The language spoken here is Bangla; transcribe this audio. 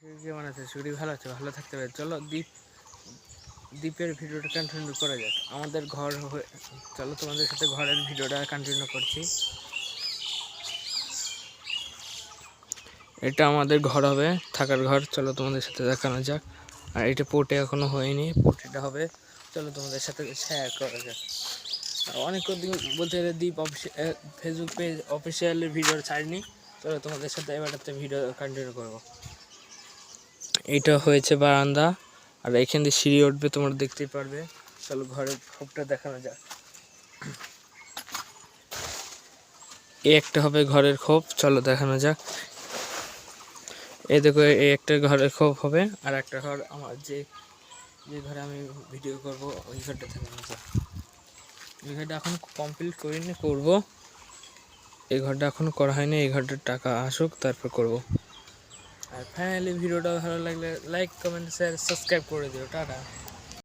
কেমন আছে? শরীর ভালো আছে? ভালো থাকতে হবে। চলো দ্বীপের ভিডিওটা কন্টিনিউ করা যাক। আমাদের ঘর চলো তোমাদের সাথে ঘরের ভিডিওটা কন্টিনিউ করছি। এটা আমাদের ঘর হবে, থাকার ঘর। চলো তোমাদের সাথে দেখানো যাক। আর এটা পোর্টে এখনো হয়নি, পোর্টটা হবে। চলো তোমাদের সাথে শেয়ার করা যাক। অনেক দিন বলতে গেলে দ্বীপ ফেসবুক পেজ অফিসিয়াল ভিডিও ছাড়িনি। চলো তোমাদের সাথে এবারটাতে ভিডিও কন্টিনিউ করবো। এইটা হয়েছে বারান্দা, আর এখান দিয়ে সিঁড়ি উঠবে, তোমরা দেখতেই পারবে। চলো ঘরের খোপটা দেখানো যাক। এই একটা হবে ঘরের খোপ, চলো দেখানো যাক। এই দেখো, এই একটা ঘরের খোপ হবে। আর একটা ঘর আমার যে ঘরে আমি ভিডিও করব ওই ঘরটা দেখানো যাক। এই ঘরটা এখন কমপ্লিট করিনি, করব। এই ঘরটা এখনো করা হয়নি, এই ঘরটার টাকা আসুক তারপর করব। আর ফাইনালি ভিডিওটা ভালো লাগলে লাইক, কমেন্ট, শেয়ার, সাবস্ক্রাইব করে দিও। টাটা।